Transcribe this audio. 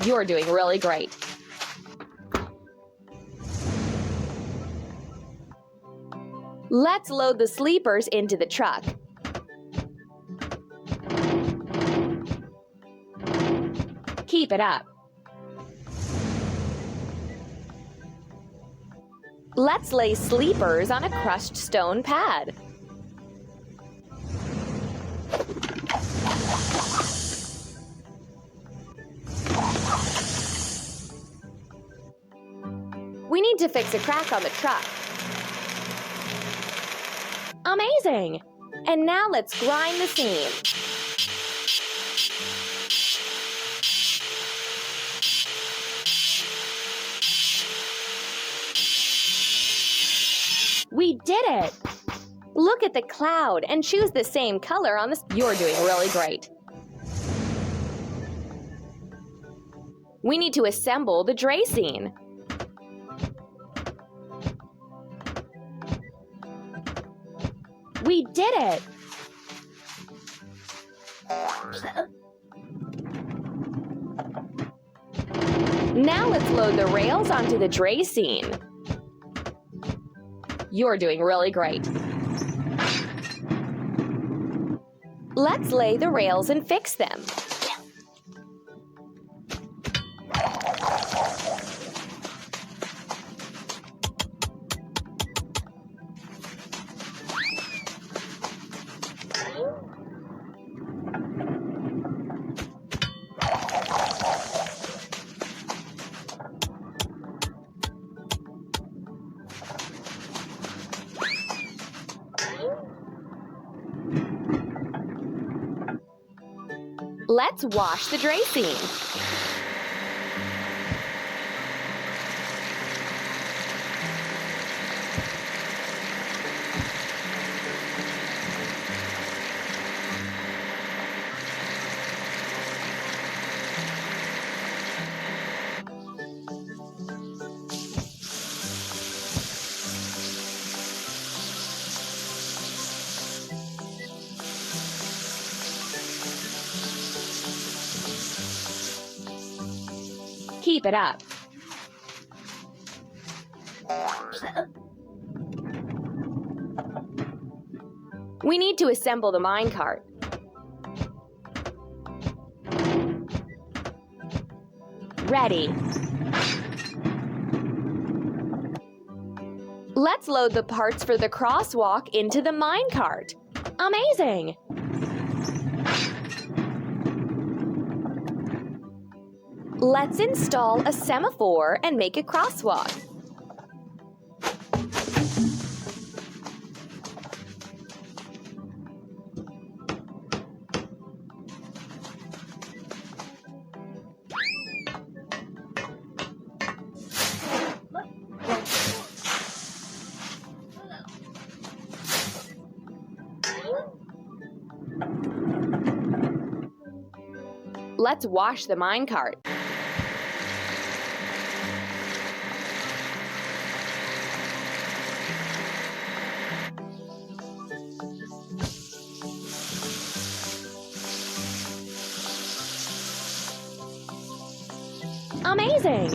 You're doing really great. Let's load the sleepers into the truck. Keep it up. Let's lay sleepers on a crushed stone pad. We need to fix a crack on the truck. Amazing! And now let's grind the seam. We did it! Look at the cloud and choose the same color on this. You're doing really great. We need to assemble the dray scene. We did it! Now let's load the rails onto the dray scene. You're doing really great. Let's lay the rails and fix them. Let's wash the dray scene. Keep it up. We need to assemble the minecart. Ready. Let's load the parts for the crosswalk into the minecart. Amazing! Let's install a semaphore and make a crosswalk. Let's wash the minecart. Amazing!